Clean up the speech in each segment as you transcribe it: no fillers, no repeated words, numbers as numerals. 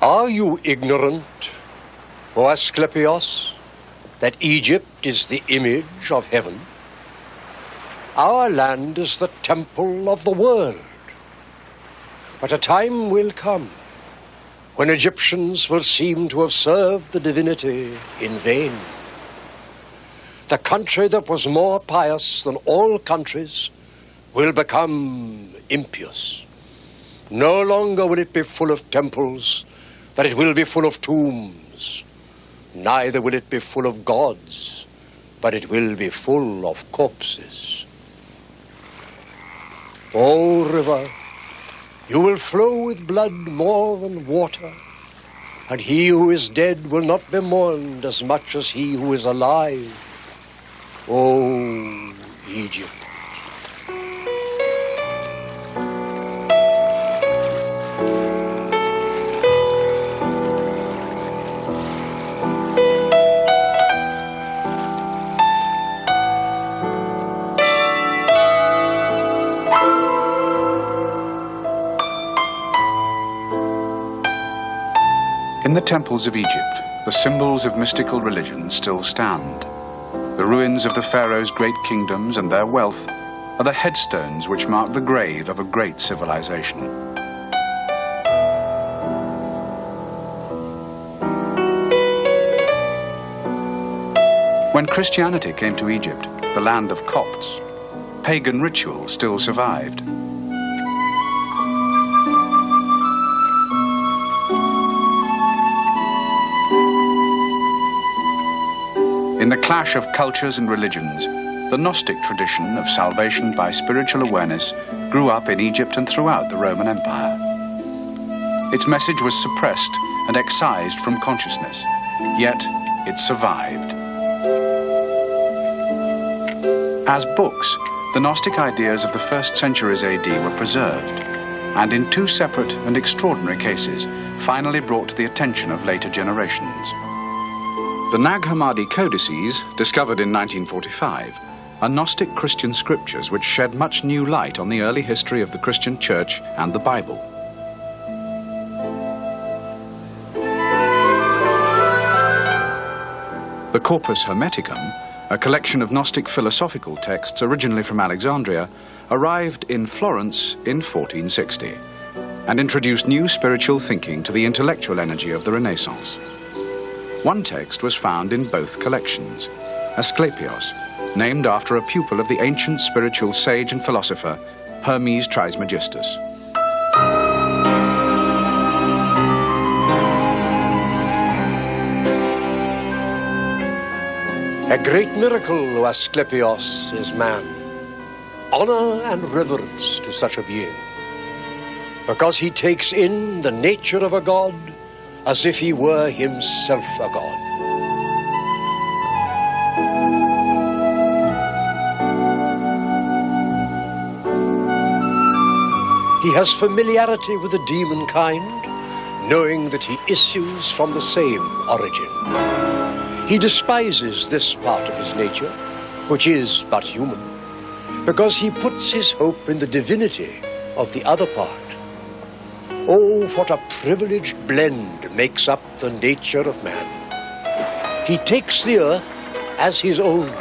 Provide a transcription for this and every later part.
Are you ignorant, O Asclepios, that Egypt is the image of heaven? Our land is the temple of the world. But a time will come when Egyptians will seem to have served the divinity in vain. The country that was more pious than all countries will become impious. No longer will it be full of temples, but it will be full of tombs. Neither will it be full of gods, but it will be full of corpses. O river, you will flow with blood more than water, and he who is dead will not be mourned as much as he who is alive. O Egypt. In the temples of Egypt, the symbols of mystical religion still stand. The ruins of the pharaohs' great kingdoms and their wealth are the headstones which mark the grave of a great civilization. When Christianity came to Egypt, the land of Copts, pagan ritual still survived. In the clash of cultures and religions, the Gnostic tradition of salvation by spiritual awareness grew up in Egypt and throughout the Roman Empire. Its message was suppressed and excised from consciousness, yet it survived. As books, the Gnostic ideas of the first centuries AD were preserved, and in two separate and extraordinary cases, finally brought to the attention of later generations. The Nag Hammadi codices, discovered in 1945, are Gnostic Christian scriptures which shed much new light on the early history of the Christian Church and the Bible. The Corpus Hermeticum, a collection of Gnostic philosophical texts originally from Alexandria, arrived in Florence in 1460 and introduced new spiritual thinking to the intellectual energy of the Renaissance. One text was found in both collections, Asclepios, named after a pupil of the ancient spiritual sage and philosopher Hermes Trismegistus. A great miracle, O Asclepios, is man. Honor and reverence to such a being, because he takes in the nature of a god as if he were himself a god. He has familiarity with the demon kind, knowing that he issues from the same origin. He despises this part of his nature, which is but human, because he puts his hope in the divinity of the other part. Oh, what a privileged blend makes up the nature of man. He takes the earth as his own.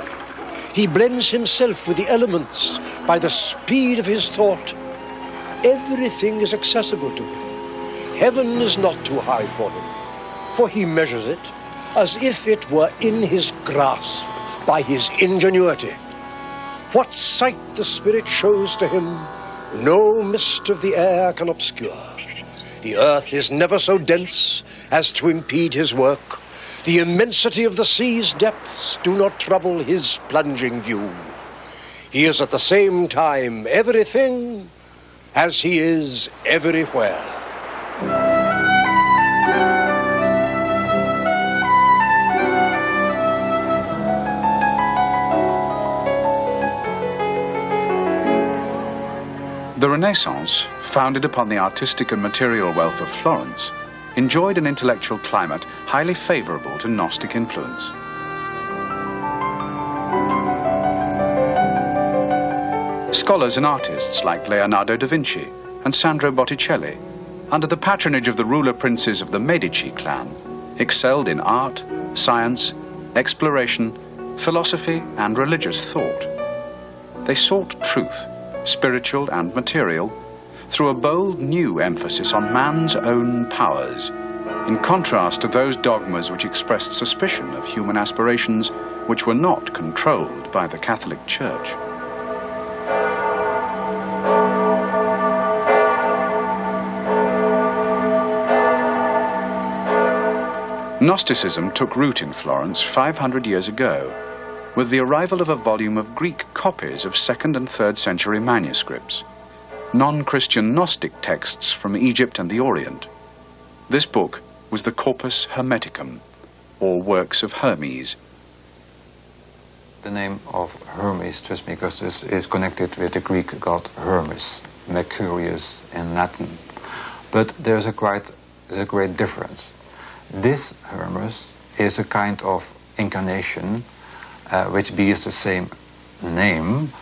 He blends himself with the elements by the speed of his thought. Everything is accessible to him. Heaven is not too high for him, for he measures it as if it were in his grasp by his ingenuity. What sight the Spirit shows to him, no mist of the air can obscure. The earth is never so dense as to impede his work. The immensity of the sea's depths do not trouble his plunging view. He is at the same time everything as he is everywhere. The Renaissance, founded upon the artistic and material wealth of Florence, enjoyed an intellectual climate highly favorable to Gnostic influence. Scholars and artists like Leonardo da Vinci and Sandro Botticelli under the patronage of the ruler princes of the Medici clan, excelled in art, science, exploration, philosophy, and religious thought. They sought truth, spiritual and material, through a bold new emphasis on man's own powers, in contrast to those dogmas which expressed suspicion of human aspirations which were not controlled by the Catholic Church. Gnosticism took root in Florence 500 years ago, with the arrival of a volume of Greek copies of 2nd and 3rd century manuscripts, non-Christian Gnostic texts from Egypt and the Orient. This book was the Corpus Hermeticum, or Works of Hermes. The name of Hermes Trismegistus is connected with the Greek god Hermes, Mercurius in Latin. But there's a great difference. This Hermes is a kind of incarnation which bears the same name,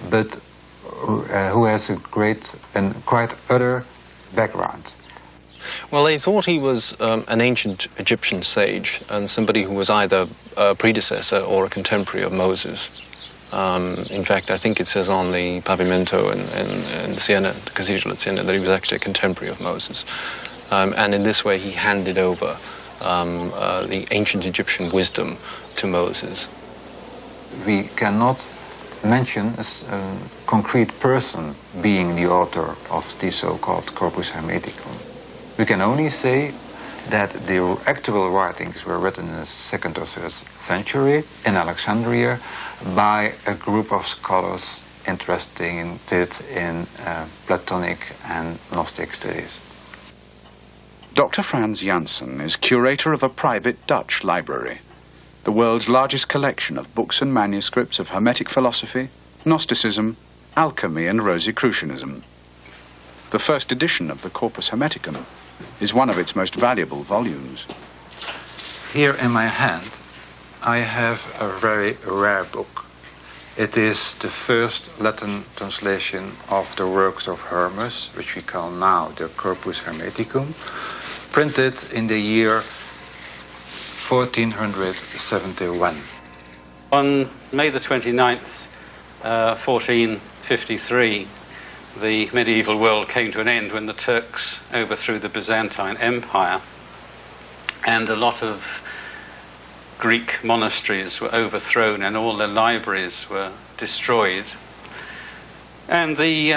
but who has a great and quite other background. Well, they thought he was an ancient Egyptian sage and somebody who was either a predecessor or a contemporary of Moses. In fact, I think it says on the pavimento in Siena, the cathedral at Siena, that he was actually a contemporary of Moses. And in this way, he handed over the ancient Egyptian wisdom to Moses. We cannot mention a concrete person being the author of the so-called Corpus Hermeticum. We can only say that the actual writings were written in the 2nd or 3rd century in Alexandria by a group of scholars interested in Platonic and Gnostic studies. Dr. Frans Janssen is curator of a private Dutch library, the world's largest collection of books and manuscripts of Hermetic philosophy, Gnosticism, alchemy, and Rosicrucianism. The first edition of the Corpus Hermeticum is one of its most valuable volumes. Here in my hand, I have a very rare book. It is the first Latin translation of the works of Hermes, which we call now the Corpus Hermeticum, printed in the year 1471. On May the 29th, 1453, the medieval world came to an end when the Turks overthrew the Byzantine Empire, and a lot of Greek monasteries were overthrown and all their libraries were destroyed. And the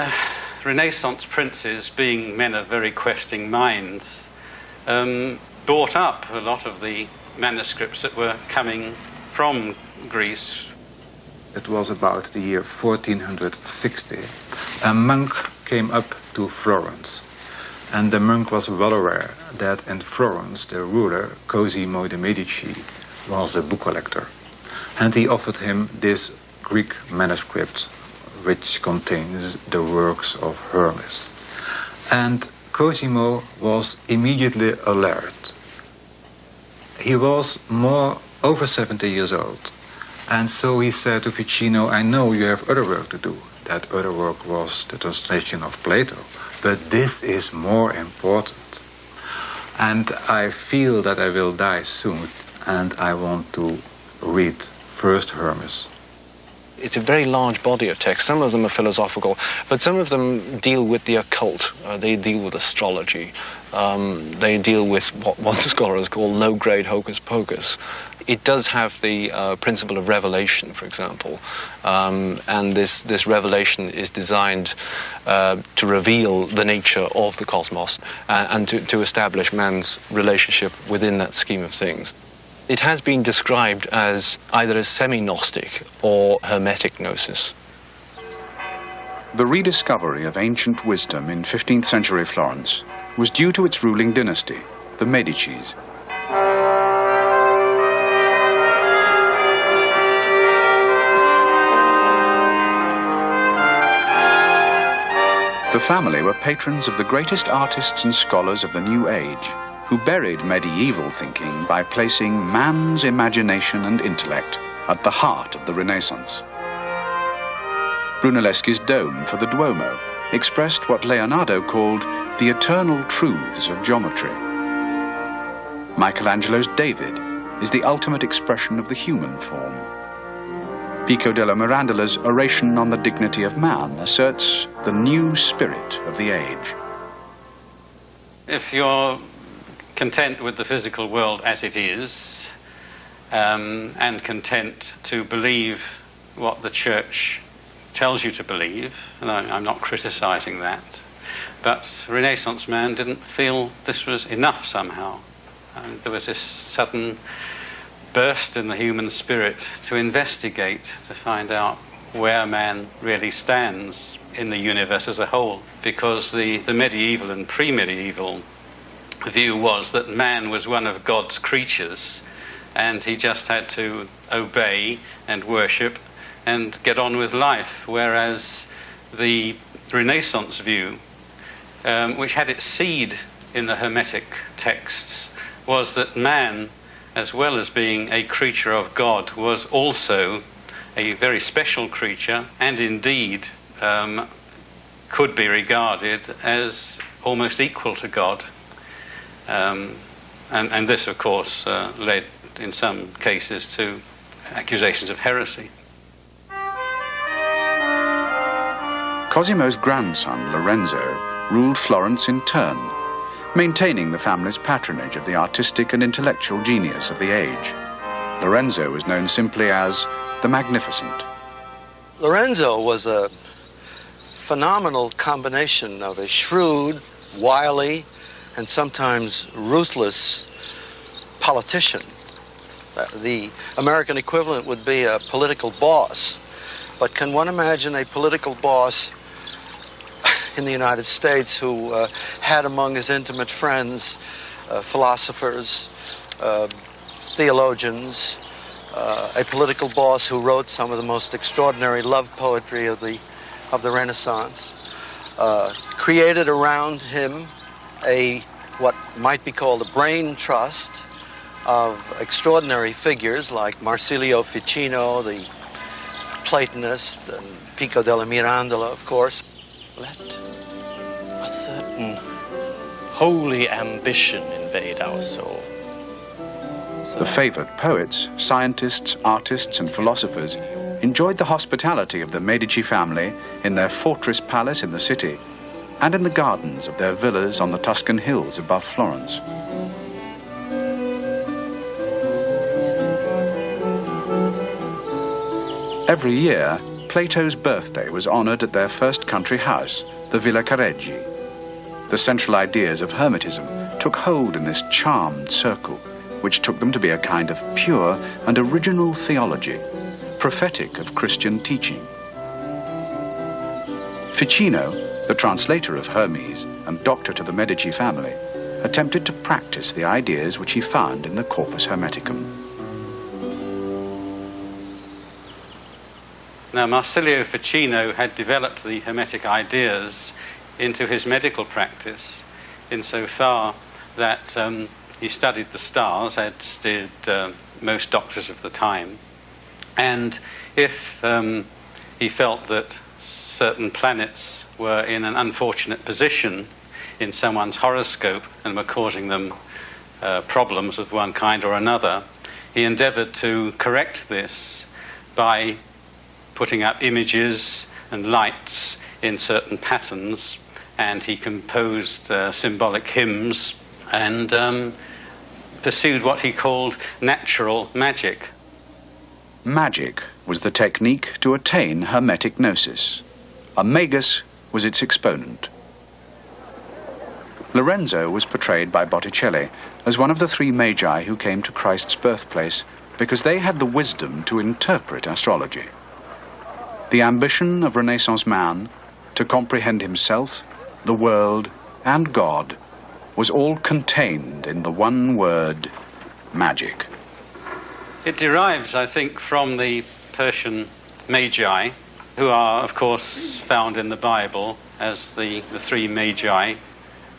Renaissance princes, being men of very questing minds, bought up a lot of the manuscripts that were coming from Greece. It was about the year 1460. A monk came up to Florence, and the monk was well aware that in Florence the ruler, Cosimo de' Medici, was a book collector, and he offered him this Greek manuscript which contains the works of Hermes. And Cosimo was immediately alert. He was over 70 years old, and so he said to Ficino, I know you have other work to do. That other work was the translation of Plato, but this is more important. And I feel that I will die soon, and I want to read first Hermes. It's a very large body of text. Some of them are philosophical, but some of them deal with the occult. They deal with astrology. They deal with what one scholar has called low-grade hocus pocus. It does have the principle of revelation, for example, and this revelation is designed to reveal the nature of the cosmos and to establish man's relationship within that scheme of things. It has been described as either as semi-Gnostic or Hermetic Gnosis. The rediscovery of ancient wisdom in 15th century Florence was due to its ruling dynasty, the Medicis. The family were patrons of the greatest artists and scholars of the New Age, who buried medieval thinking by placing man's imagination and intellect at the heart of the Renaissance. Brunelleschi's dome for the Duomo, expressed what Leonardo called the eternal truths of geometry. Michelangelo's David is the ultimate expression of the human form. Pico della Mirandola's oration on the dignity of man asserts the new spirit of the age. If you're content with the physical world as it is, and content to believe what the Church tells you to believe, and I'm not criticizing that, but Renaissance man didn't feel this was enough somehow. And there was this sudden burst in the human spirit to investigate, to find out where man really stands in the universe as a whole, because the medieval and pre-medieval view was that man was one of God's creatures and he just had to obey and worship and get on with life, whereas the Renaissance view, which had its seed in the Hermetic texts, was that man, as well as being a creature of God, was also a very special creature, and indeed could be regarded as almost equal to God. And this, of course, led in some cases to accusations of heresy. Cosimo's grandson, Lorenzo, ruled Florence in turn, maintaining the family's patronage of the artistic and intellectual genius of the age. Lorenzo was known simply as the Magnificent. Lorenzo was a phenomenal combination of a shrewd, wily, and sometimes ruthless politician. The American equivalent would be a political boss. But can one imagine a political boss in the United States who had among his intimate friends philosophers, theologians, a political boss who wrote some of the most extraordinary love poetry of the Renaissance, created around him what might be called a brain trust of extraordinary figures like Marsilio Ficino, the Platonist, and Pico della Mirandola, of course. Let a certain holy ambition invade our soul. The favored poets, scientists, artists, and philosophers enjoyed the hospitality of the Medici family in their fortress palace in the city and in the gardens of their villas on the Tuscan hills above Florence. Every year, Plato's birthday was honored at their first country house, the Villa Careggi. The central ideas of Hermetism took hold in this charmed circle, which took them to be a kind of pure and original theology, prophetic of Christian teaching. Ficino, the translator of Hermes and doctor to the Medici family, attempted to practice the ideas which he found in the Corpus Hermeticum. Now, Marsilio Ficino had developed the Hermetic ideas into his medical practice insofar that he studied the stars, as did most doctors of the time. And if he felt that certain planets were in an unfortunate position in someone's horoscope and were causing them problems of one kind or another, he endeavored to correct this by putting up images and lights in certain patterns, and he composed symbolic hymns and pursued what he called natural magic. Magic was the technique to attain Hermetic gnosis. A magus was its exponent. Lorenzo was portrayed by Botticelli as one of the three magi who came to Christ's birthplace because they had the wisdom to interpret astrology. The ambition of Renaissance man to comprehend himself, the world, and God was all contained in the one word, magic. It derives, I think, from the Persian magi, who are, of course, found in the Bible as the three magi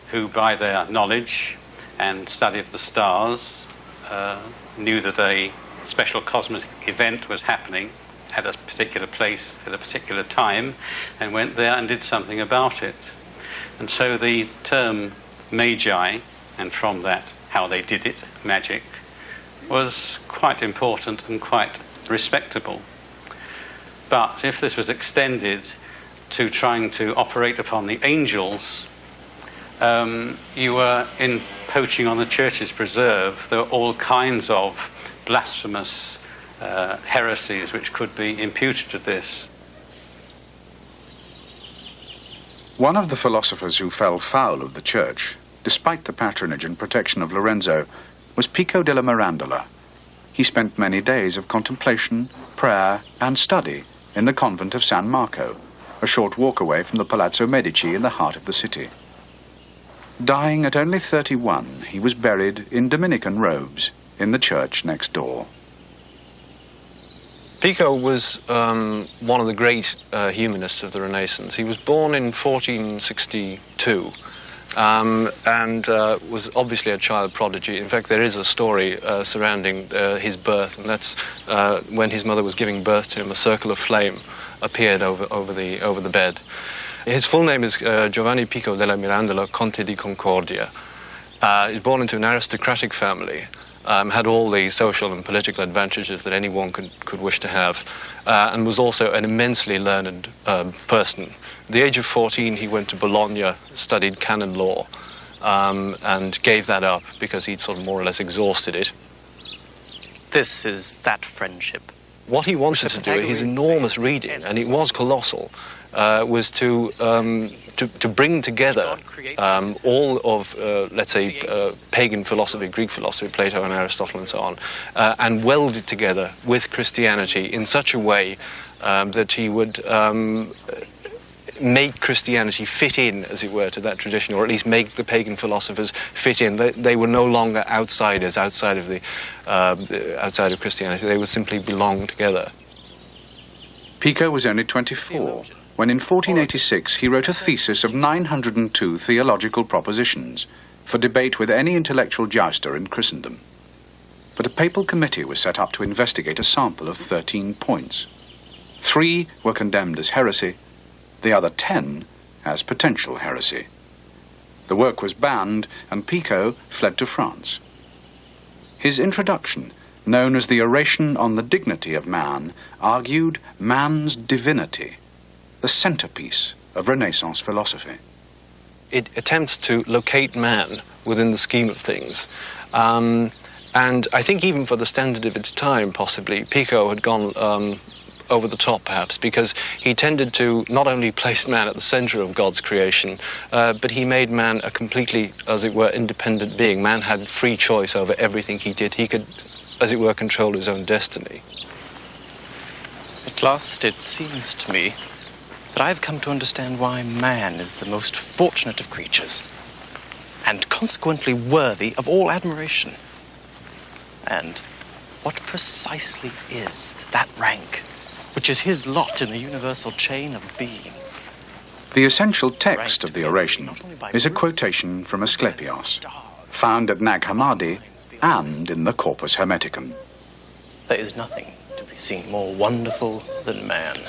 who, by their knowledge and study of the stars, knew that a special cosmic event was happening, at a particular place at a particular time and went there and did something about it. And so the term magi, and from that how they did it, magic, was quite important and quite respectable. But if this was extended to trying to operate upon the angels, you were in poaching on the church's preserve. There were all kinds of blasphemous heresies which could be imputed to this. One of the philosophers who fell foul of the church, despite the patronage and protection of Lorenzo, was Pico della Mirandola. He spent many days of contemplation, prayer, and study in the convent of San Marco, a short walk away from the Palazzo Medici in the heart of the city. Dying at only 31, he was buried in Dominican robes in the church next door. Pico was one of the great humanists of the Renaissance. He was born in 1462 and was obviously a child prodigy. In fact, there is a story surrounding his birth, and that's when his mother was giving birth to him, a circle of flame appeared over the bed. His full name is Giovanni Pico della Mirandola, Conte di Concordia. He was born into an aristocratic family. Had all the social and political advantages that anyone could wish to have, and was also an immensely learned person. At the age of 14, he went to Bologna, studied canon law, and gave that up because he'd sort of more or less exhausted it. This is that friendship. What he wanted to do, his enormous reading, and it was colossal, was to bring together all of, let's say, pagan philosophy, Greek philosophy, Plato and Aristotle and so on, and weld it together with Christianity in such a way that he would make Christianity fit in, as it were, to that tradition, or at least make the pagan philosophers fit in. They were no longer outsiders outside of Christianity. They would simply belong together. Pico was only 24 when in 1486 he wrote a thesis of 902 theological propositions for debate with any intellectual jouster in Christendom. But a papal committee was set up to investigate a sample of 13 points. 3 were condemned as heresy, the other 10 as potential heresy. The work was banned, and Pico fled to France. His introduction, known as the Oration on the Dignity of Man, argued man's divinity, the centerpiece of Renaissance philosophy. It attempts to locate man within the scheme of things. And I think even for the standard of its time, possibly, Pico had gone over the top, perhaps, because he tended to not only place man at the center of God's creation, but he made man a completely, as it were, independent being. Man had free choice over everything he did. He could, as it were, control his own destiny. At last, it seems to me that I've come to understand why man is the most fortunate of creatures, and consequently worthy of all admiration. And what precisely is that rank which is his lot in the universal chain of being? The essential text of the oration is a quotation from Asclepios, found at Nag Hammadi and in the Corpus Hermeticum. There is nothing to be seen more wonderful than man.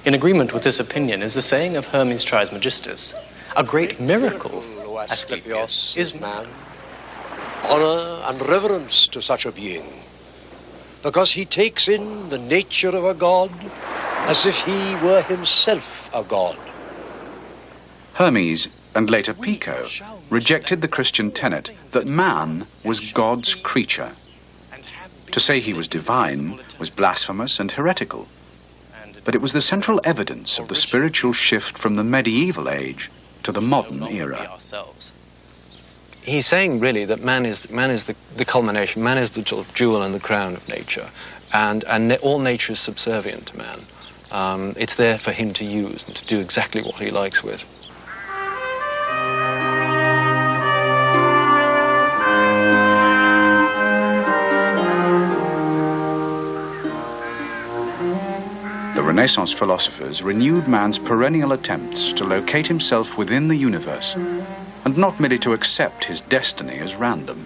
In agreement with this opinion is the saying of Hermes Trismegistus, a great miracle, Asclepios, is man. Honor and reverence to such a being, because he takes in the nature of a god as if he were himself a god. Hermes, and later Pico, rejected the Christian tenet that man was God's creature. To say he was divine was blasphemous and heretical, but it was the central evidence of the spiritual shift from the medieval age to the modern era. He's saying really that man is the culmination, man is the sort of jewel and the crown of nature, and all nature is subservient to man. It's there for him to use and to do exactly what he likes with. The Renaissance philosophers renewed man's perennial attempts to locate himself within the universe, and not merely to accept his destiny as random.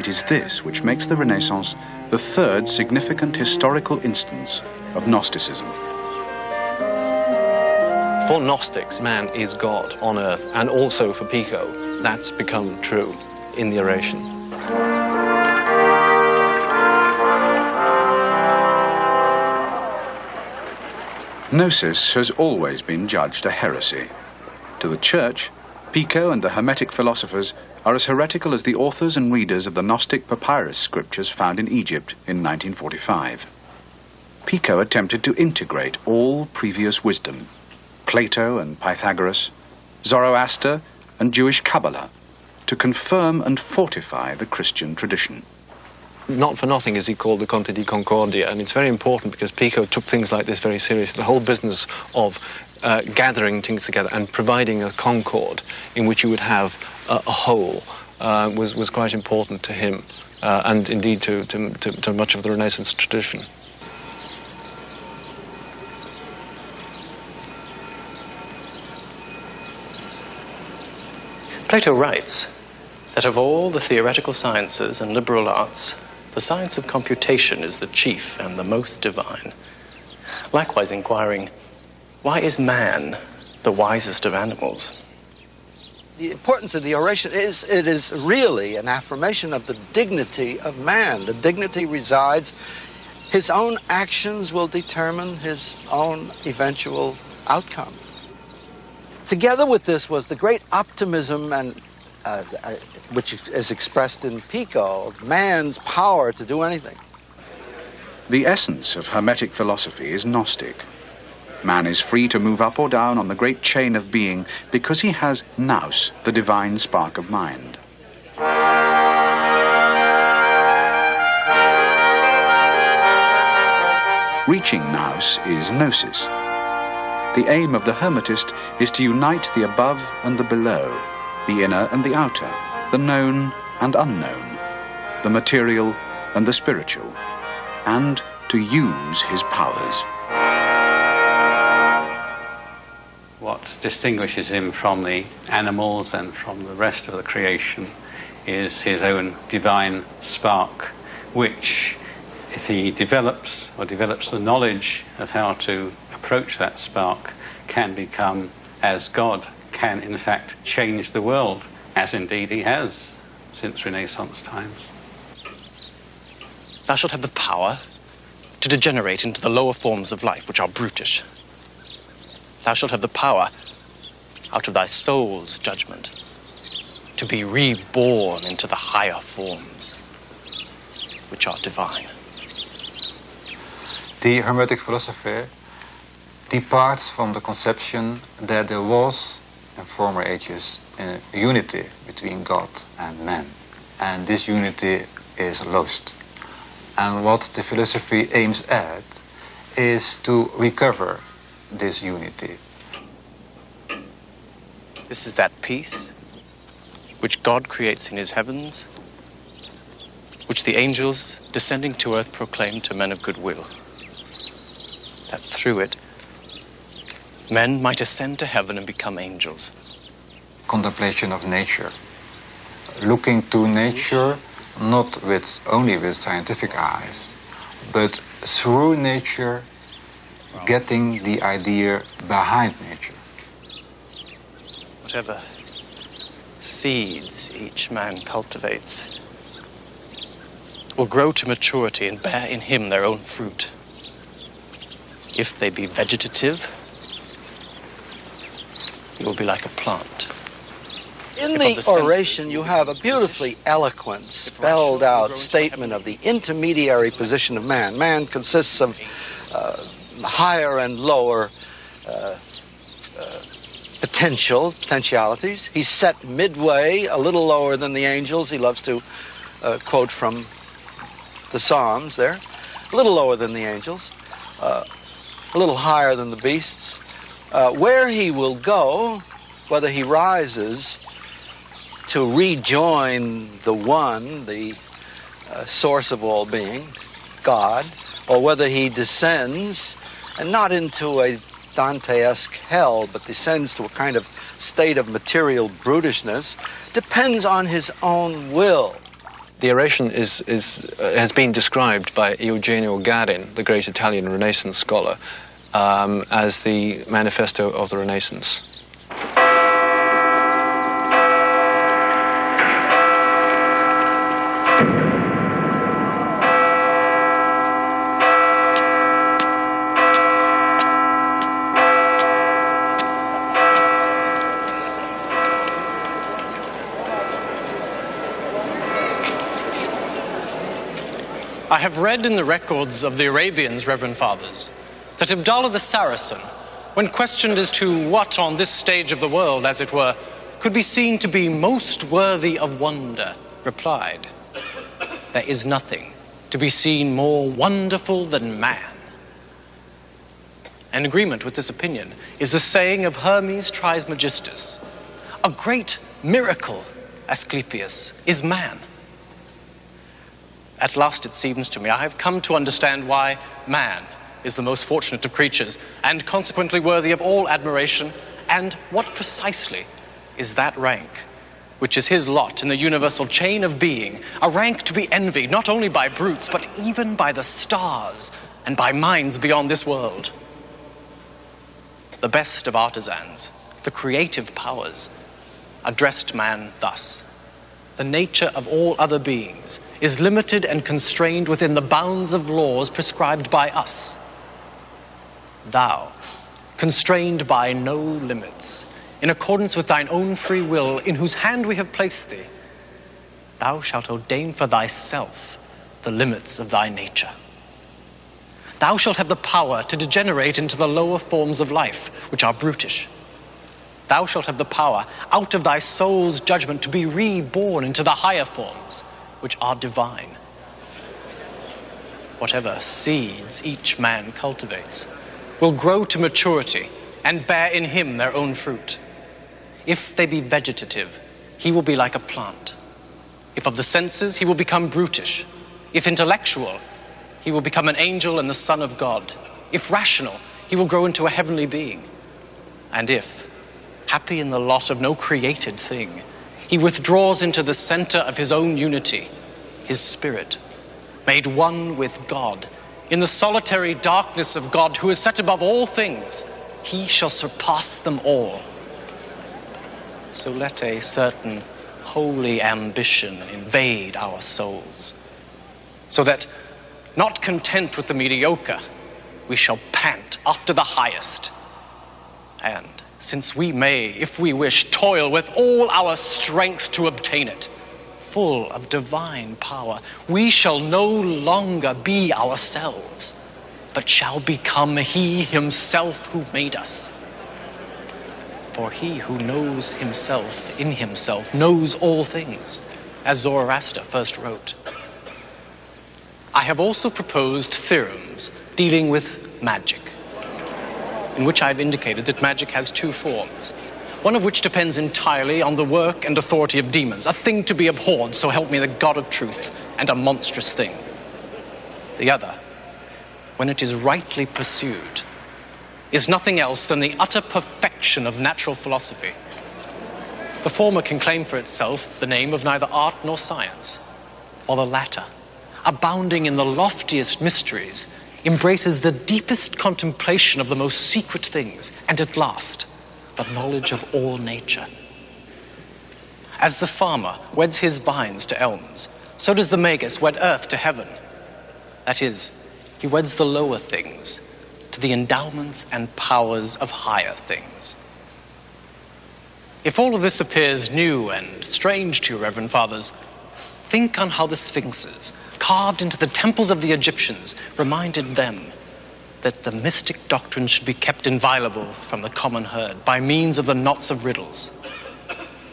it is this which makes the Renaissance the third significant historical instance of Gnosticism. For Gnostics, man is God on earth, and also for Pico, that's become true in the oration. Gnosis has always been judged a heresy. To the Church, Pico and the Hermetic philosophers are as heretical as the authors and readers of the Gnostic papyrus scriptures found in Egypt in 1945. Pico attempted to integrate all previous wisdom, Plato and Pythagoras, Zoroaster and Jewish Kabbalah, to confirm and fortify the Christian tradition. Not for nothing is he called the Conte di Concordia, and it's very important because Pico took things like this very seriously. The whole business of gathering things together and providing a concord in which you would have a whole was quite important to him, and indeed to much of the Renaissance tradition. Plato writes that of all the theoretical sciences and liberal arts, the science of computation is the chief and the most divine. Likewise inquiring, why is man the wisest of animals? The importance of the oration is it is really an affirmation of the dignity of man. The dignity resides, his own actions will determine his own eventual outcome. Together with this was the great optimism and which is expressed in Pico, man's power to do anything. The essence of Hermetic philosophy is Gnostic. Man is free to move up or down on the great chain of being because he has nous, the divine spark of mind. Reaching nous is gnosis. The aim of the Hermetist is to unite the above and the below, the inner and the outer, the known and unknown, the material and the spiritual, and to use his powers. What distinguishes him from the animals and from the rest of the creation is his own divine spark, which, if he develops the knowledge of how to approach that spark, can become as God, can in fact change the world, as indeed he has since Renaissance times. Thou shalt have the power to degenerate into the lower forms of life, which are brutish. Thou shalt have the power, out of thy soul's judgment, to be reborn into the higher forms, which are divine. The Hermetic philosophy departs from the conception that there was, in former ages, a unity between God and man. And this unity is lost. And what the philosophy aims at is to recover this unity. This is that peace which God creates in his heavens, which the angels descending to earth proclaim to men of good will, that through it men might ascend to heaven and become angels. Contemplation of nature. Looking to nature not only with scientific eyes, but through nature, getting the idea behind nature. Whatever seeds each man cultivates will grow to maturity and bear in him their own fruit. If they be vegetative, he will be like a plant. In the oration, you have a beautifully eloquent, spelled-out statement of the intermediary position of man. Man consists of higher and lower potentialities. He's set midway, a little lower than the angels. He loves to quote from the Psalms there. A little lower than the angels, a little higher than the beasts. Where he will go, whether he rises to rejoin the one, the source of all being, God, or whether he descends, and not into a Dante-esque hell, but descends to a kind of state of material brutishness, depends on his own will. The oration has been described by Eugenio Garin, the great Italian Renaissance scholar, as the manifesto of the Renaissance. I have read in the records of the Arabians, Reverend Fathers, that Abdallah the Saracen, when questioned as to what on this stage of the world, as it were, could be seen to be most worthy of wonder, replied, "There is nothing to be seen more wonderful than man." In agreement with this opinion is the saying of Hermes Trismegistus, "A great miracle, Asclepius, is man." At last, it seems to me, I have come to understand why man is the most fortunate of creatures and consequently worthy of all admiration, and what precisely is that rank which is his lot in the universal chain of being, a rank to be envied not only by brutes but even by the stars and by minds beyond this world. The best of artisans, the creative powers, addressed man thus: "The nature of all other beings is limited and constrained within the bounds of laws prescribed by us. Thou, constrained by no limits, in accordance with thine own free will, in whose hand we have placed thee, thou shalt ordain for thyself the limits of thy nature. Thou shalt have the power to degenerate into the lower forms of life, which are brutish. Thou shalt have the power, out of thy soul's judgment, to be reborn into the higher forms, which are divine. Whatever seeds each man cultivates will grow to maturity and bear in him their own fruit. If they be vegetative, he will be like a plant. If of the senses, he will become brutish. If intellectual, he will become an angel and the Son of God. If rational, he will grow into a heavenly being. And if, happy in the lot of no created thing, he withdraws into the center of his own unity, his spirit, made one with God, in the solitary darkness of God, who is set above all things, he shall surpass them all. So let a certain holy ambition invade our souls, so that, not content with the mediocre, we shall pant after the highest. And since we may, if we wish, toil with all our strength to obtain it, full of divine power, we shall no longer be ourselves, but shall become he himself who made us. For he who knows himself in himself knows all things, as Zoroaster first wrote. I have also proposed theorems dealing with magic, in which I have indicated that magic has two forms, one of which depends entirely on the work and authority of demons, a thing to be abhorred, so help me the God of truth, and a monstrous thing. The other, when it is rightly pursued, is nothing else than the utter perfection of natural philosophy. The former can claim for itself the name of neither art nor science, while the latter, abounding in the loftiest mysteries, embraces the deepest contemplation of the most secret things, and at last, the knowledge of all nature. As the farmer weds his vines to elms, so does the magus wed earth to heaven. That is, he weds the lower things to the endowments and powers of higher things. If all of this appears new and strange to you, Reverend Fathers, think on how the sphinxes, carved into the temples of the Egyptians, reminded them that the mystic doctrine should be kept inviolable from the common herd by means of the knots of riddles.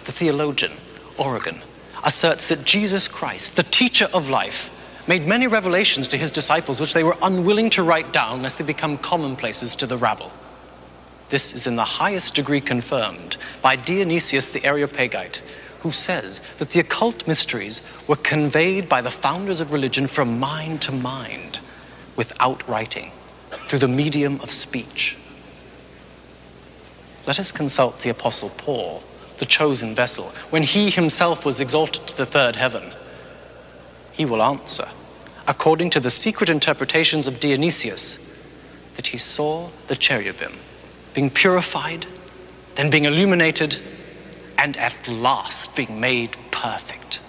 The theologian, Origen, asserts that Jesus Christ, the teacher of life, made many revelations to his disciples which they were unwilling to write down lest they become commonplaces to the rabble. This is in the highest degree confirmed by Dionysius the Areopagite, who says that the occult mysteries were conveyed by the founders of religion from mind to mind, without writing, through the medium of speech. Let us consult the Apostle Paul, the chosen vessel, when he himself was exalted to the third heaven. he will answer, according to the secret interpretations of Dionysius, that he saw the cherubim being purified, then being illuminated, and at last being made perfect.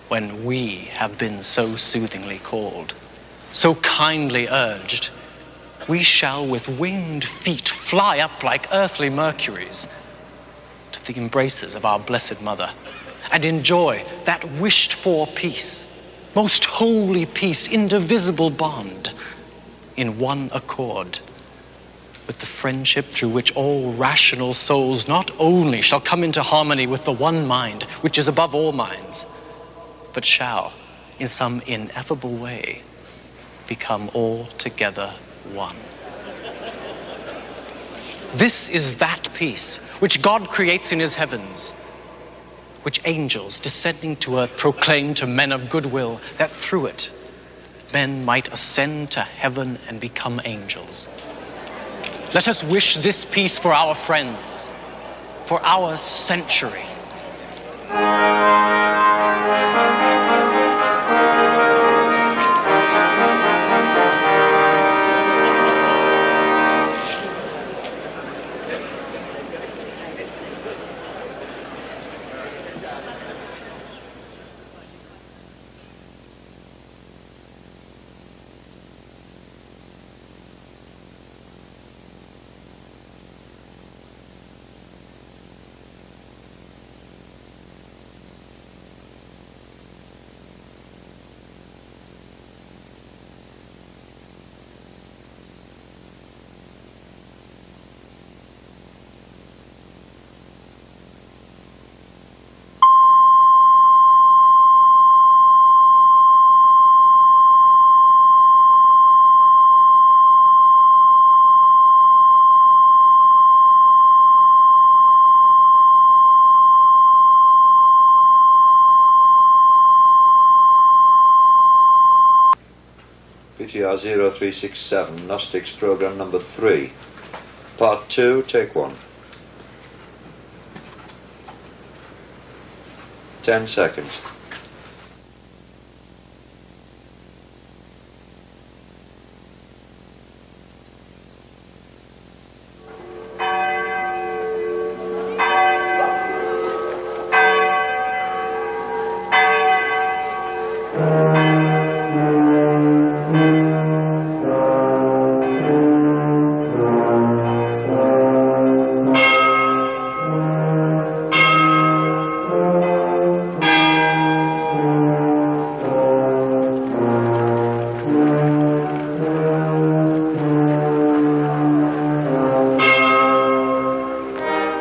When we have been so soothingly called, so kindly urged, we shall with winged feet fly up like earthly Mercuries to the embraces of our Blessed Mother and enjoy that wished-for peace, most holy peace, indivisible bond, in one accord, with the friendship through which all rational souls not only shall come into harmony with the one mind, which is above all minds, but shall, in some ineffable way, become altogether one. This is that peace which God creates in his heavens, which angels descending to earth proclaim to men of goodwill, that through it men might ascend to heaven and become angels. Let us wish this peace for our friends, for our century. PTR 0367, Gnostics program number 3. Part 2, take 1. 10 seconds.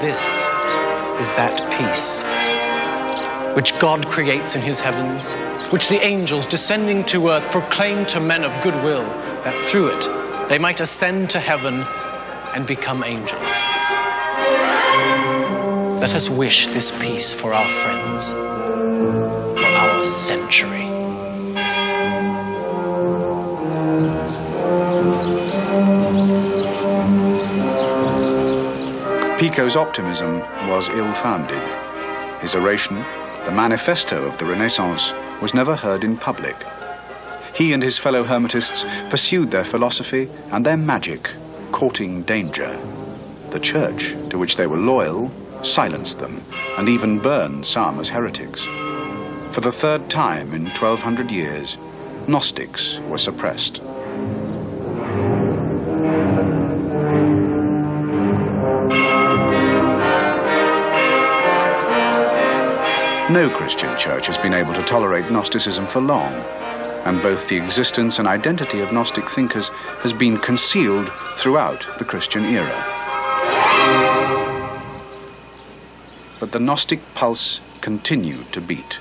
This is that peace which God creates in his heavens, which the angels descending to earth proclaim to men of goodwill, that through it they might ascend to heaven and become angels. Let us wish this peace for our friends, for our century. Pico's optimism was ill-founded. His oration, the manifesto of the Renaissance, was never heard in public. He and his fellow Hermetists pursued their philosophy and their magic, courting danger. The Church, to which they were loyal, silenced them and even burned some as heretics. For the third time in 1200 years, Gnostics were suppressed. No Christian church has been able to tolerate Gnosticism for long, and both the existence and identity of Gnostic thinkers has been concealed throughout the Christian era. But the Gnostic pulse continued to beat,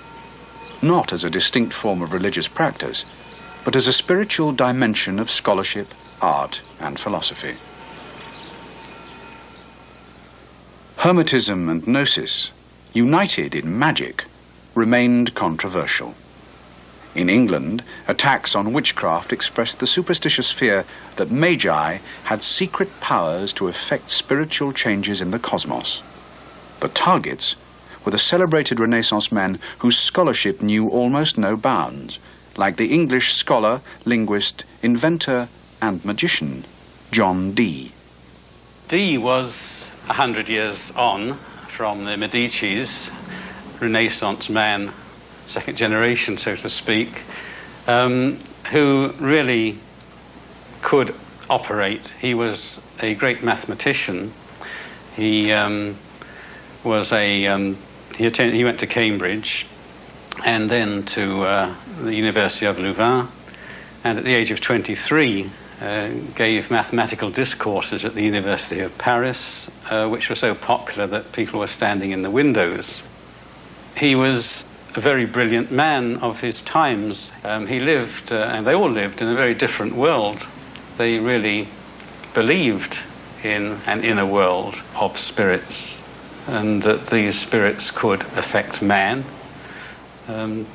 not as a distinct form of religious practice, but as a spiritual dimension of scholarship, art, and philosophy. Hermetism and Gnosis, united in magic, remained controversial. In England, attacks on witchcraft expressed the superstitious fear that magi had secret powers to effect spiritual changes in the cosmos. The targets were the celebrated Renaissance men whose scholarship knew almost no bounds, like the English scholar, linguist, inventor, and magician, John Dee. Dee was 100 years on from the Medicis, Renaissance man, second generation, so to speak, who really could operate. He was a great mathematician. He went to Cambridge and then to the University of Louvain, and at the age of 23 gave mathematical discourses at the University of Paris, which were so popular that people were standing in the windows. He was a very brilliant man of his times. He lived, and they all lived, in a very different world. They really believed in an inner world of spirits, and that these spirits could affect man, and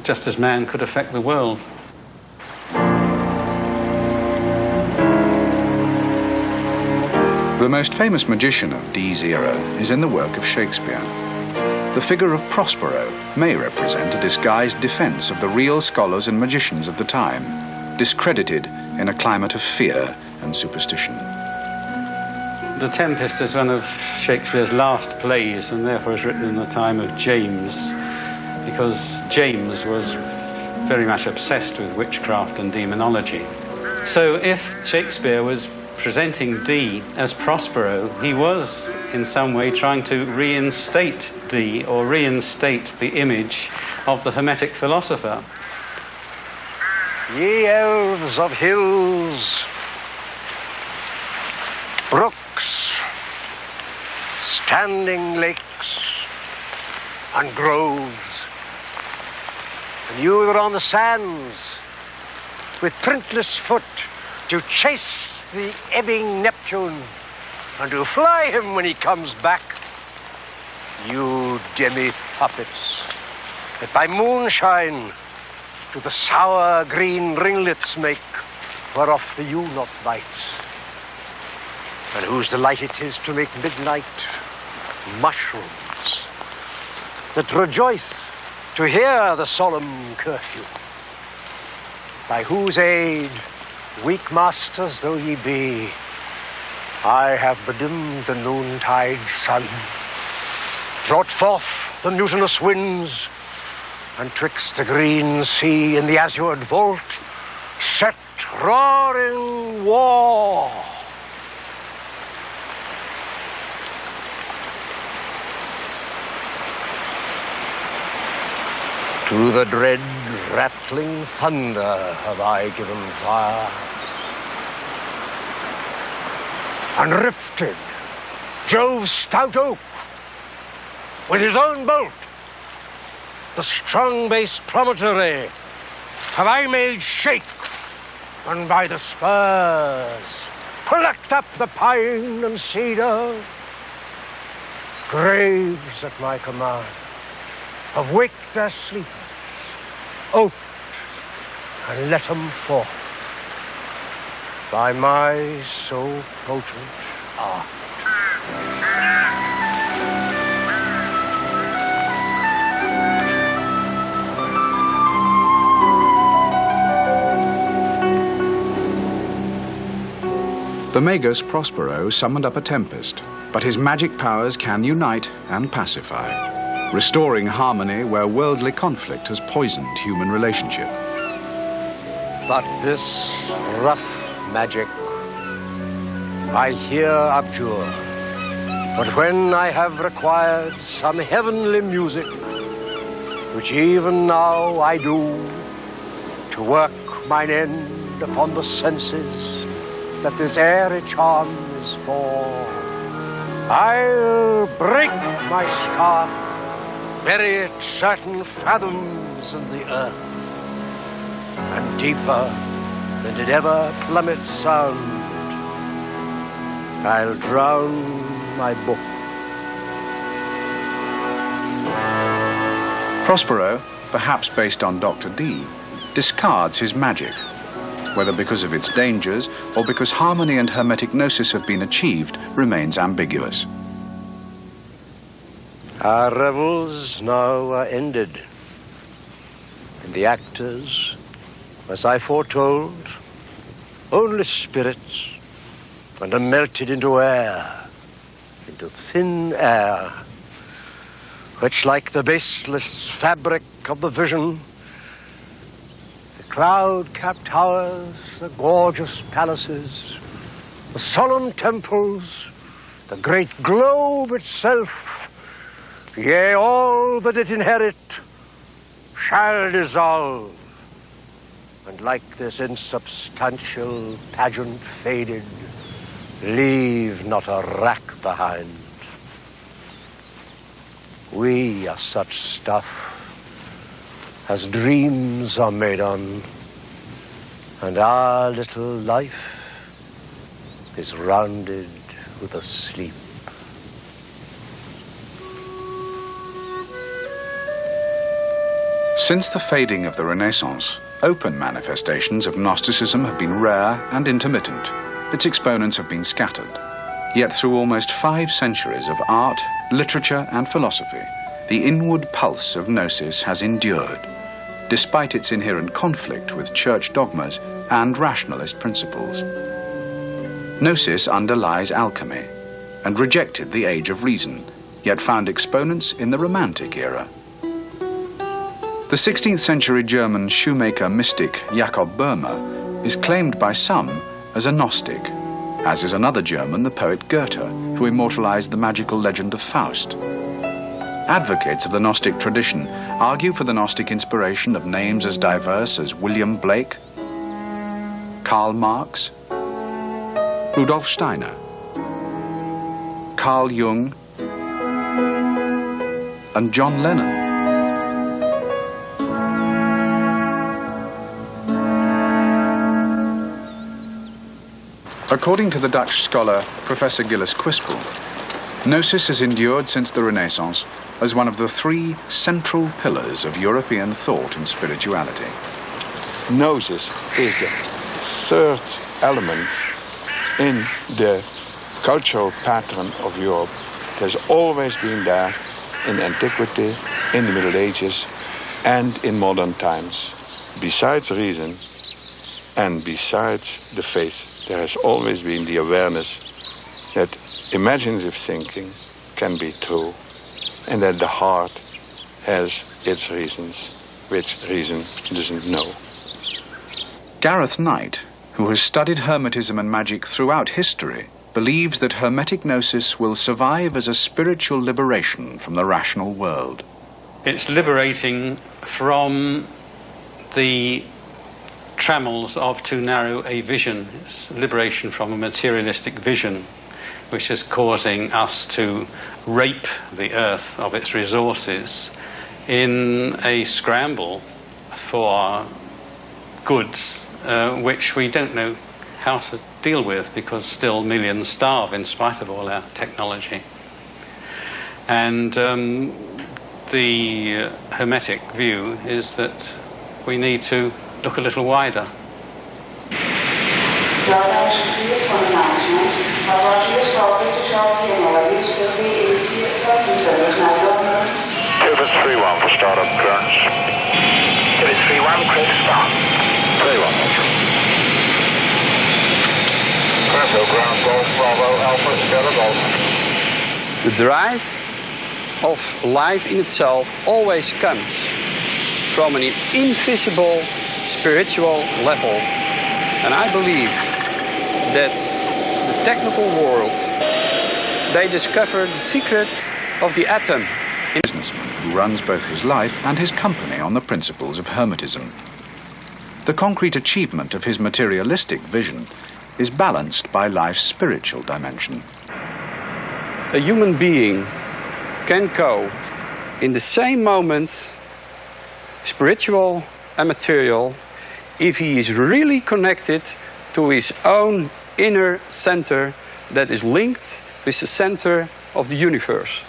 just as man could affect the world. The most famous magician of Dee's era is in the work of Shakespeare. The figure of Prospero may represent a disguised defense of the real scholars and magicians of the time, discredited in a climate of fear and superstition. The Tempest is one of Shakespeare's last plays, and therefore is written in the time of James, because James was very much obsessed with witchcraft and demonology. So if Shakespeare was presenting Dee as Prospero, he was in some way trying to reinstate Dee, or reinstate the image of the Hermetic philosopher. Ye elves of hills, brooks, standing lakes, and groves, and you that are on the sands, with printless foot, to chase the ebbing Neptune, and to fly him when he comes back, you demi-puppets, that by moonshine to the sour green ringlets make, whereof the ewe-not bites, and whose delight it is to make midnight mushrooms, that rejoice to hear the solemn curfew, by whose aid, weak masters though ye be, I have bedimmed the noontide sun, brought forth the mutinous winds, and twixt the green sea and the azured vault, set roaring war. To the dread rattling thunder have I given fire, and rifted Jove's stout oak with his own bolt. The strong-based promontory have I made shake, and by the spurs plucked up the pine and cedar. Graves at my command have waked their sleepers, oped and let them forth by my so potent art. The Magus Prospero summoned up a tempest, but his magic powers can unite and pacify, restoring harmony where worldly conflict has poisoned human relationship. But this rough magic I here abjure. But when I have required some heavenly music, which even now I do, to work mine end upon the senses that this airy charm is for, I'll break my scarf, bury it certain fathoms in the earth, and deeper than did ever plummet sound, I'll drown my book. Prospero, perhaps based on Dr. Dee, discards his magic, whether because of its dangers or because harmony and hermetic gnosis have been achieved remains ambiguous. Our revels now are ended, and the actors, as I foretold, only spirits, and are melted into air, into thin air, which, like the baseless fabric of the vision, the cloud-capped towers, the gorgeous palaces, the solemn temples, the great globe itself, yea, all that it inherit, shall dissolve, and like this insubstantial pageant faded, leave not a rack behind. We are such stuff as dreams are made on, and our little life is rounded with a sleep. Since the fading of the Renaissance, open manifestations of Gnosticism have been rare and intermittent. Its exponents have been scattered. Yet through almost 5 centuries of art, literature and philosophy, the inward pulse of Gnosis has endured, despite its inherent conflict with church dogmas and rationalist principles. Gnosis underlies alchemy and rejected the Age of Reason, yet found exponents in the Romantic era. The 16th century German shoemaker mystic Jakob Böhme is claimed by some as a Gnostic, as is another German, the poet Goethe, who immortalized the magical legend of Faust. Advocates of the Gnostic tradition argue for the Gnostic inspiration of names as diverse as William Blake, Karl Marx, Rudolf Steiner, Carl Jung, and John Lennon. According to the Dutch scholar Professor Gilles Quispel, Gnosis has endured since the Renaissance as one of the 3 central pillars of European thought and spirituality. Gnosis is the 3rd element in the cultural pattern of Europe. It has always been there in antiquity, in the Middle Ages, and in modern times. Besides reason and besides the faith, there has always been the awareness that imaginative thinking can be true and that the heart has its reasons, which reason doesn't know. Gareth Knight, who has studied Hermetism and magic throughout history, believes that Hermetic Gnosis will survive as a spiritual liberation from the rational world. It's liberating from the trammels of too narrow a vision. It's liberation from a materialistic vision, which is causing us to rape the earth of its resources in a scramble for goods which we don't know how to deal with, because still millions starve in spite of all our technology. And the Hermetic view is that we need to look a little wider. Pivot 3-1 for startup clearance. Pivot 3-1, quick start. 3-1. Bravo, ground golf, Bravo, Alpha, Sierra Golf. The drive of life in itself always comes from an invisible spiritual level. And I believe that the technical world, they discovered the secret of the atom. A businessman who runs both his life and his company on the principles of Hermetism. The concrete achievement of his materialistic vision is balanced by life's spiritual dimension. A human being can go in the same moment, spiritual and material, if he is really connected to his own inner center that is linked with the center of the universe.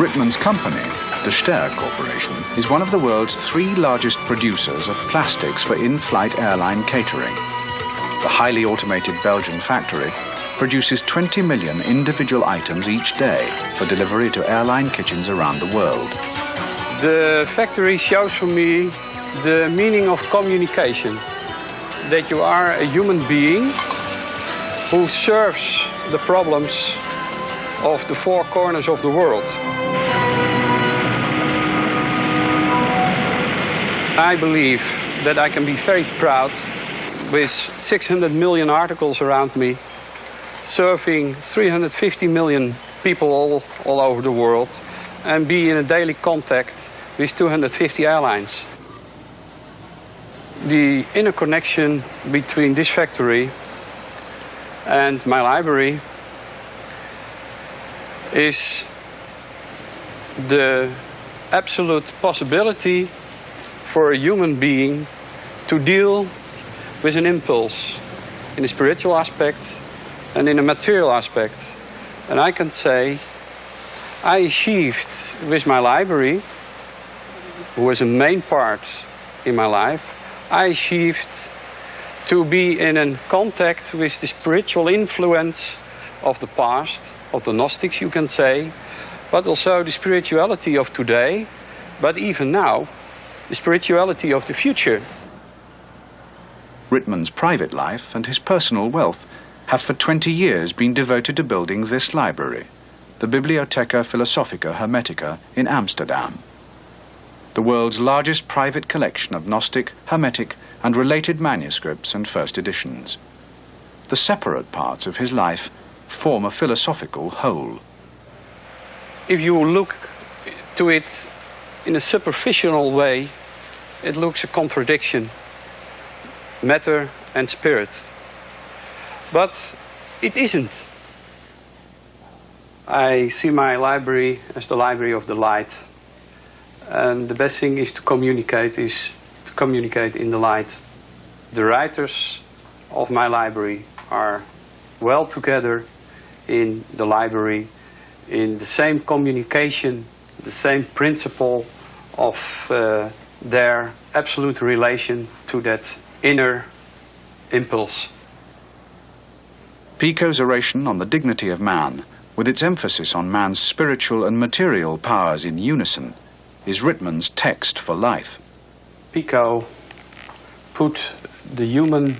Rittman's company, the Ster Corporation, is one of the world's 3 largest producers of plastics for in-flight airline catering. The highly automated Belgian factory produces 20 million individual items each day for delivery to airline kitchens around the world. The factory shows for me the meaning of communication. That you are a human being who serves the problems of the 4 corners of the world. I believe that I can be very proud with 600 million articles around me, serving 350 million people all over the world, and be in a daily contact with 250 airlines. The interconnection between this factory and my library is the absolute possibility for a human being to deal with an impulse in a spiritual aspect and in a material aspect. And I can say I achieved with my library, who was a main part in my life, I achieved to be in contact with the spiritual influence of the past, of the Gnostics, you can say, but also the spirituality of today, but even now, the spirituality of the future. Rittman's private life and his personal wealth have for 20 years been devoted to building this library, the Bibliotheca Philosophica Hermetica in Amsterdam, the world's largest private collection of Gnostic, Hermetic and related manuscripts and first editions. The separate parts of his life form a philosophical whole. If you look to it in a superficial way, it looks a contradiction, matter and spirit. But it isn't. I see my library as the library of the light. And the best thing is to communicate in the light. The writers of my library are well together in the library, in the same communication, the same principle of their absolute relation to that inner impulse. Pico's oration on the dignity of man, with its emphasis on man's spiritual and material powers in unison, is Rittman's text for life. Pico put the human...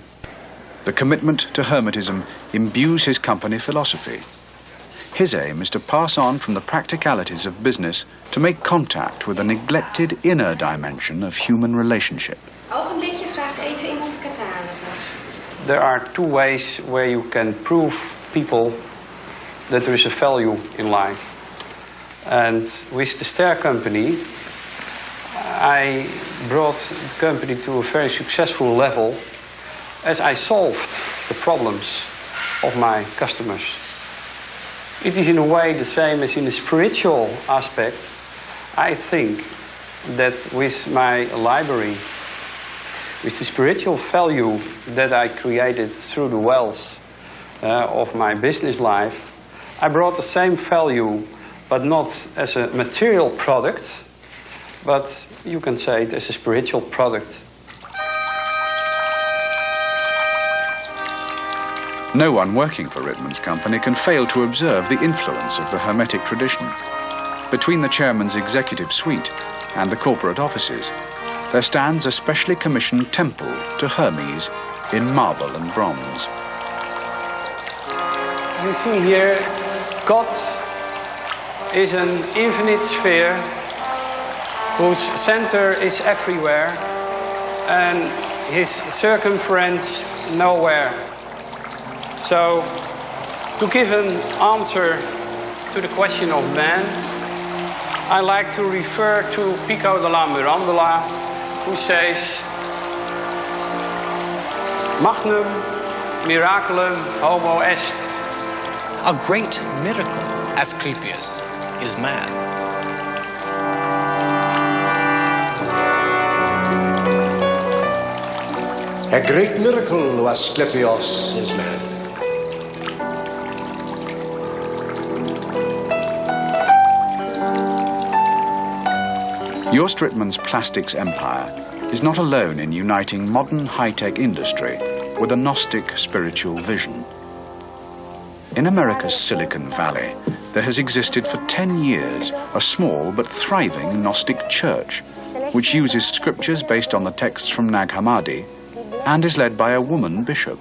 The commitment to Hermetism imbues his company philosophy. His aim is to pass on from the practicalities of business to make contact with a neglected inner dimension of human relationship. Ogenblikje, vraagt even iemand de catalogus. There are 2 ways where you can prove people that there is a value in life. And with the Ster company, I brought the company to a very successful level as I solved the problems of my customers. It is in a way the same as in the spiritual aspect. I think that with my library, with the spiritual value that I created through the wealth of my business life, I brought the same value, but not as a material product, but you can say it as a spiritual product. No one working for Rittman's company can fail to observe the influence of the Hermetic tradition. Between the chairman's executive suite and the corporate offices, there stands a specially commissioned temple to Hermes in marble and bronze. You see here, God is an infinite sphere whose center is everywhere and his circumference nowhere. So, to give an answer to the question of man, I like to refer to Pico della Mirandola, who says, Magnum miraculum homo est. A great miracle, Asclepius, is man. A great miracle, Asclepius, is man. Jost Rittmann's plastics empire is not alone in uniting modern high-tech industry with a Gnostic spiritual vision. In America's Silicon Valley, there has existed for 10 years a small but thriving Gnostic church, which uses scriptures based on the texts from Nag Hammadi and is led by a woman bishop.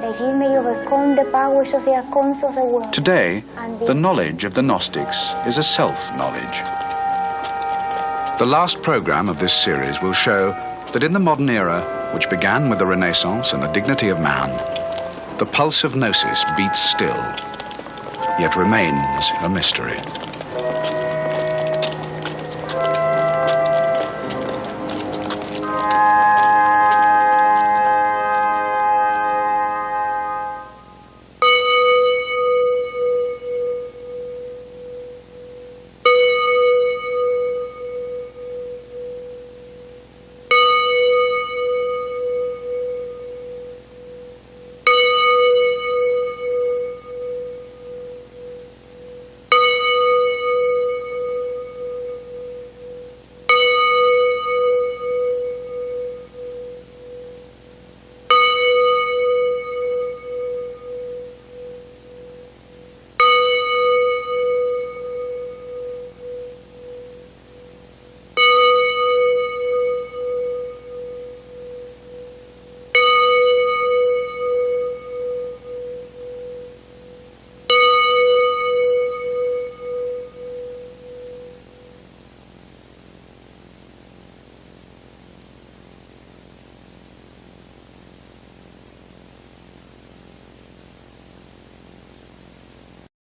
That ye may overcome the powers of the archons of the world. Today, the knowledge of the Gnostics is a self-knowledge. The last program of this series will show that in the modern era, which began with the Renaissance and the dignity of man, the pulse of Gnosis beats still, yet remains a mystery.